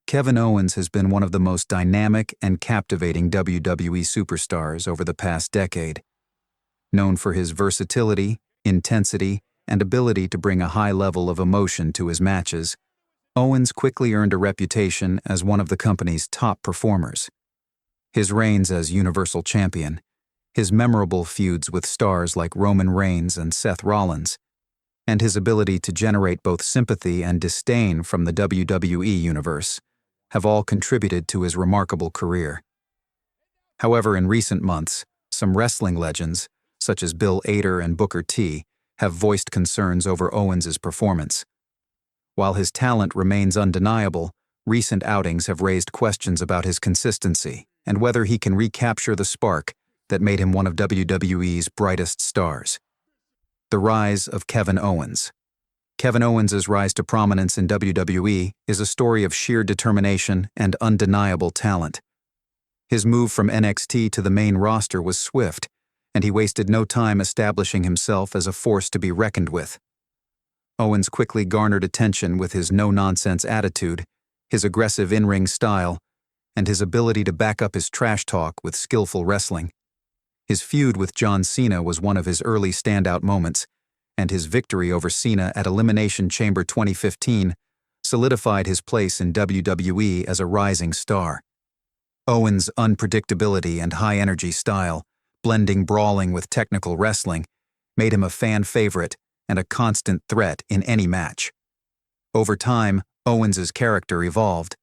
Kevin Owens has been one of the most dynamic and captivating WWE superstars over the past decade. Known for his versatility, intensity, and ability to bring a high level of emotion to his matches, Owens quickly earned a reputation as one of the company's top performers. His reigns as Universal Champion, his memorable feuds with stars like Roman Reigns and Seth Rollins, and his ability to generate both sympathy and disdain from the WWE Universe have all contributed to his remarkable career. However, in recent months, some wrestling legends, such as Bill Hader and Booker T, have voiced concerns over Owens' performance. While his talent remains undeniable, recent outings have raised questions about his consistency and whether he can recapture the spark that made him one of WWE's brightest stars. The rise of Kevin Owens. Kevin Owens' rise to prominence in WWE is a story of sheer determination and undeniable talent. His move from NXT to the main roster was swift, and he wasted no time establishing himself as a force to be reckoned with. Owens quickly garnered attention with his no-nonsense attitude, his aggressive in-ring style, and his ability to back up his trash talk with skillful wrestling. His feud with John Cena was one of his early standout moments, and his victory over Cena at Elimination Chamber 2015 solidified his place in WWE as a rising star. Owens' unpredictability and high-energy style, blending brawling with technical wrestling, made him a fan favorite and a constant threat in any match. Over time, Owens' character evolved.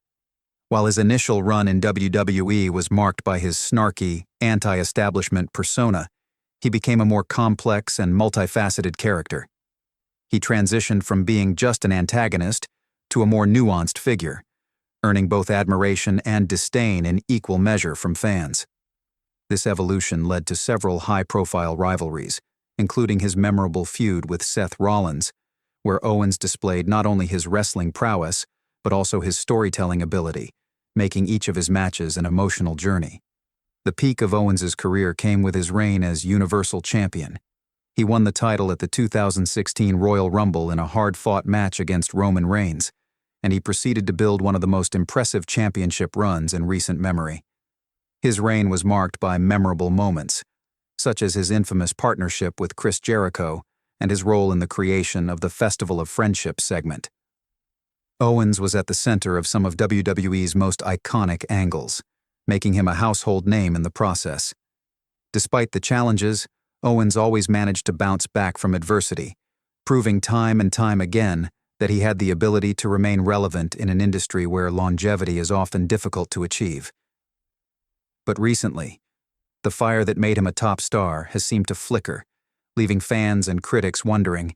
While his initial run in WWE was marked by his snarky, anti-establishment persona, he became a more complex and multifaceted character. He transitioned from being just an antagonist to a more nuanced figure, earning both admiration and disdain in equal measure from fans. This evolution led to several high-profile rivalries, including his memorable feud with Seth Rollins, where Owens displayed not only his wrestling prowess, but also his storytelling ability, making each of his matches an emotional journey. The peak of Owens' career came with his reign as Universal Champion. He won the title at the 2016 Royal Rumble in a hard-fought match against Roman Reigns, and he proceeded to build one of the most impressive championship runs in recent memory. His reign was marked by memorable moments, such as his infamous partnership with Chris Jericho and his role in the creation of the Festival of Friendship segment. Owens was at the center of some of WWE's most iconic angles, making him a household name in the process. Despite the challenges, Owens always managed to bounce back from adversity, proving time and time again that he had the ability to remain relevant in an industry where longevity is often difficult to achieve. But recently, the fire that made him a top star has seemed to flicker, leaving fans and critics wondering,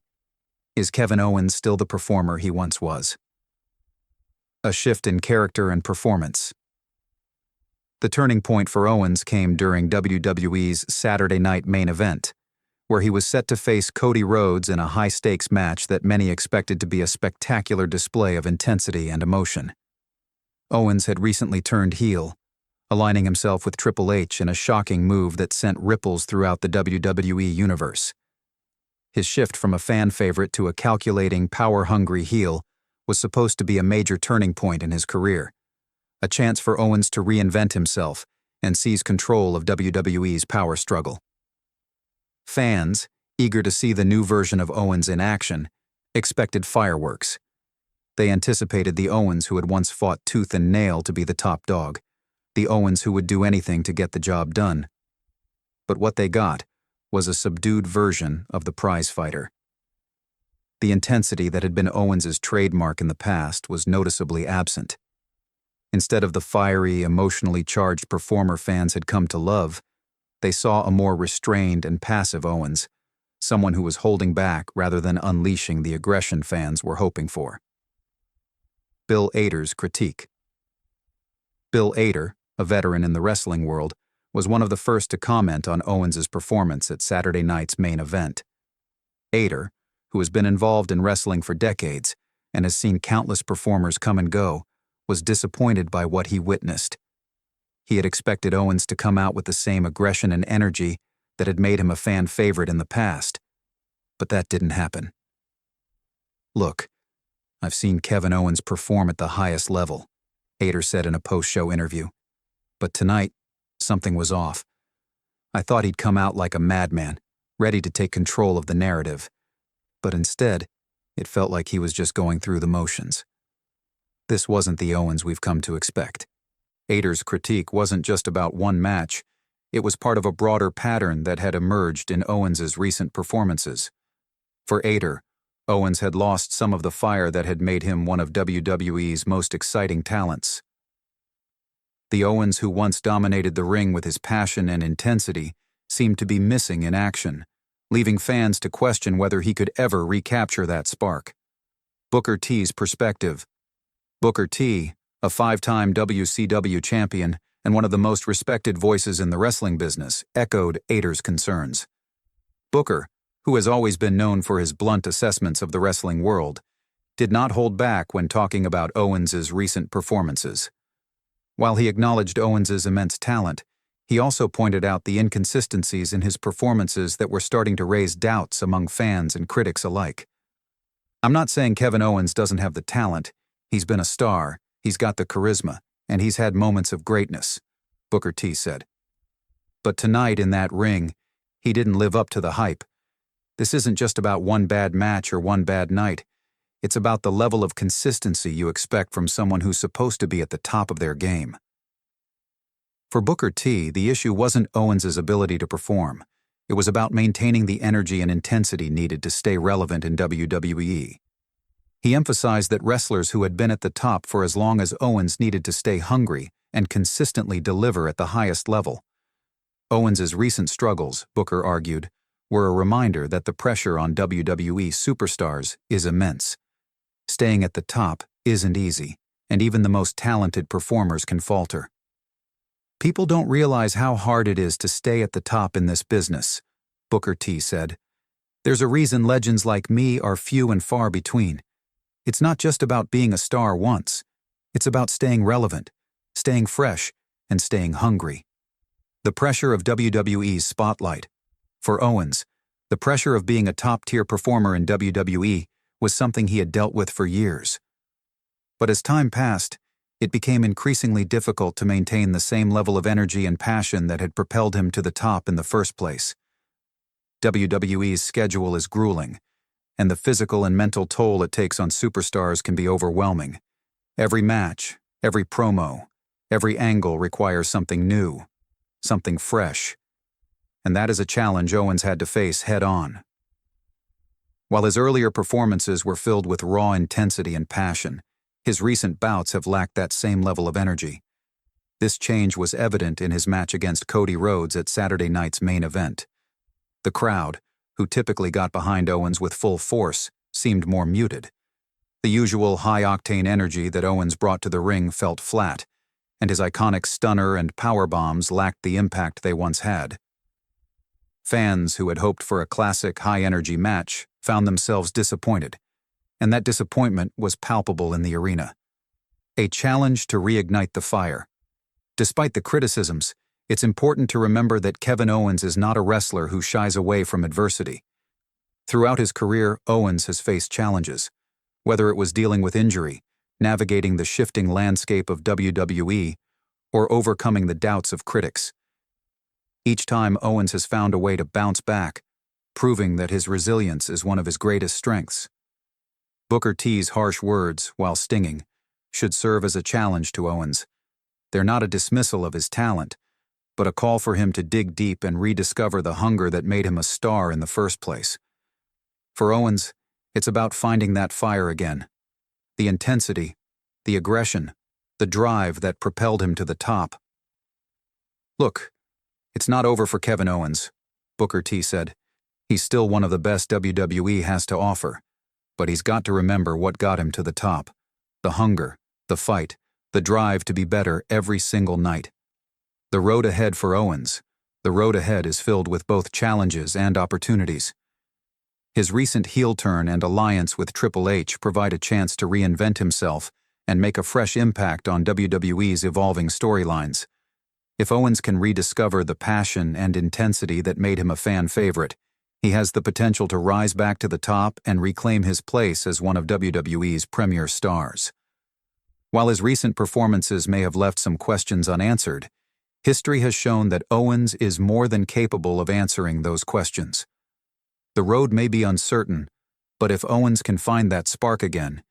is Kevin Owens still the performer he once was? A shift in character and performance. The turning point for Owens came during WWE's Saturday Night Main Event, where he was set to face Cody Rhodes in a high-stakes match that many expected to be a spectacular display of intensity and emotion. Owens had recently turned heel, aligning himself with Triple H in a shocking move that sent ripples throughout the WWE Universe. His shift from a fan favorite to a calculating, power-hungry heel was supposed to be a major turning point in his career, a chance for Owens to reinvent himself and seize control of WWE's power struggle. Fans, eager to see the new version of Owens in action, expected fireworks. They anticipated the Owens who had once fought tooth and nail to be the top dog, the Owens who would do anything to get the job done. But what they got was a subdued version of the prize fighter. The intensity that had been Owens' trademark in the past was noticeably absent. Instead of the fiery, emotionally charged performer fans had come to love, they saw a more restrained and passive Owens, someone who was holding back rather than unleashing the aggression fans were hoping for. Bill Hader's critique. Bill Hader, a veteran in the wrestling world, was one of the first to comment on Owens' performance at Saturday night's main event. Hader, who has been involved in wrestling for decades and has seen countless performers come and go, was disappointed by what he witnessed. He had expected Owens to come out with the same aggression and energy that had made him a fan favorite in the past, but that didn't happen. Look, I've seen Kevin Owens perform at the highest level, Hayter said in a post-show interview. But tonight, something was off. I thought he'd come out like a madman, ready to take control of the narrative. But instead, it felt like he was just going through the motions. This wasn't the Owens we've come to expect. Hayter's critique wasn't just about one match. It was part of a broader pattern that had emerged in Owens' recent performances. For Hayter, Owens had lost some of the fire that had made him one of WWE's most exciting talents. The Owens who once dominated the ring with his passion and intensity seemed to be missing in action, leaving fans to question whether he could ever recapture that spark. Booker T's perspective. Booker T, a five-time WCW champion and one of the most respected voices in the wrestling business, echoed Hayter's concerns. Booker, who has always been known for his blunt assessments of the wrestling world, did not hold back when talking about Owens' recent performances. While he acknowledged Owens' immense talent, he also pointed out the inconsistencies in his performances that were starting to raise doubts among fans and critics alike. "I'm not saying Kevin Owens doesn't have the talent. He's been a star, he's got the charisma, and he's had moments of greatness," Booker T said. "But tonight in that ring, he didn't live up to the hype. This isn't just about one bad match or one bad night. It's about the level of consistency you expect from someone who's supposed to be at the top of their game." For Booker T, the issue wasn't Owens' ability to perform. It was about maintaining the energy and intensity needed to stay relevant in WWE. He emphasized that wrestlers who had been at the top for as long as Owens needed to stay hungry and consistently deliver at the highest level. Owens' recent struggles, Booker argued, were a reminder that the pressure on WWE superstars is immense. Staying at the top isn't easy, and even the most talented performers can falter. "People don't realize how hard it is to stay at the top in this business," Booker T said. "There's a reason legends like me are few and far between. It's not just about being a star once. It's about staying relevant, staying fresh, and staying hungry." The pressure of WWE's spotlight. For Owens, the pressure of being a top-tier performer in WWE was something he had dealt with for years. But as time passed, it became increasingly difficult to maintain the same level of energy and passion that had propelled him to the top in the first place. WWE's schedule is grueling, and the physical and mental toll it takes on superstars can be overwhelming. Every match, every promo, every angle requires something new, something fresh. And that is a challenge Owens had to face head-on. While his earlier performances were filled with raw intensity and passion, his recent bouts have lacked that same level of energy. This change was evident in his match against Cody Rhodes at Saturday night's main event. The crowd, who typically got behind Owens with full force, seemed more muted. The usual high-octane energy that Owens brought to the ring felt flat, and his iconic stunner and power bombs lacked the impact they once had. Fans who had hoped for a classic high-energy match found themselves disappointed, and that disappointment was palpable in the arena. A challenge to reignite the fire. Despite the criticisms, it's important to remember that Kevin Owens is not a wrestler who shies away from adversity. Throughout his career, Owens has faced challenges, whether it was dealing with injury, navigating the shifting landscape of WWE, or overcoming the doubts of critics. Each time Owens has found a way to bounce back, proving that his resilience is one of his greatest strengths. Booker T's harsh words, while stinging, should serve as a challenge to Owens. They're not a dismissal of his talent, but a call for him to dig deep and rediscover the hunger that made him a star in the first place. For Owens, it's about finding that fire again. The intensity, the aggression, the drive that propelled him to the top. "Look, it's not over for Kevin Owens," Booker T said. "He's still one of the best WWE has to offer, but he's got to remember what got him to the top. The hunger, the fight, the drive to be better every single night. The road ahead for Owens, the road ahead is filled with both challenges and opportunities." His recent heel turn and alliance with Triple H provide a chance to reinvent himself and make a fresh impact on WWE's evolving storylines. If Owens can rediscover the passion and intensity that made him a fan favorite, he has the potential to rise back to the top and reclaim his place as one of WWE's premier stars. While his recent performances may have left some questions unanswered, history has shown that Owens is more than capable of answering those questions. The road may be uncertain, but if Owens can find that spark again,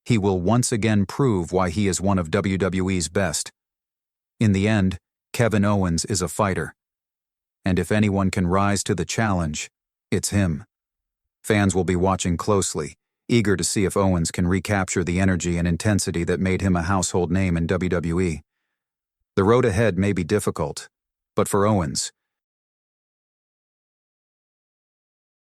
he will once again prove why he is one of WWE's best. In the end, Kevin Owens is a fighter. And if anyone can rise to the challenge, it's him. Fans will be watching closely, eager to see if Owens can recapture the energy and intensity that made him a household name in WWE. The road ahead may be difficult, but for Owens,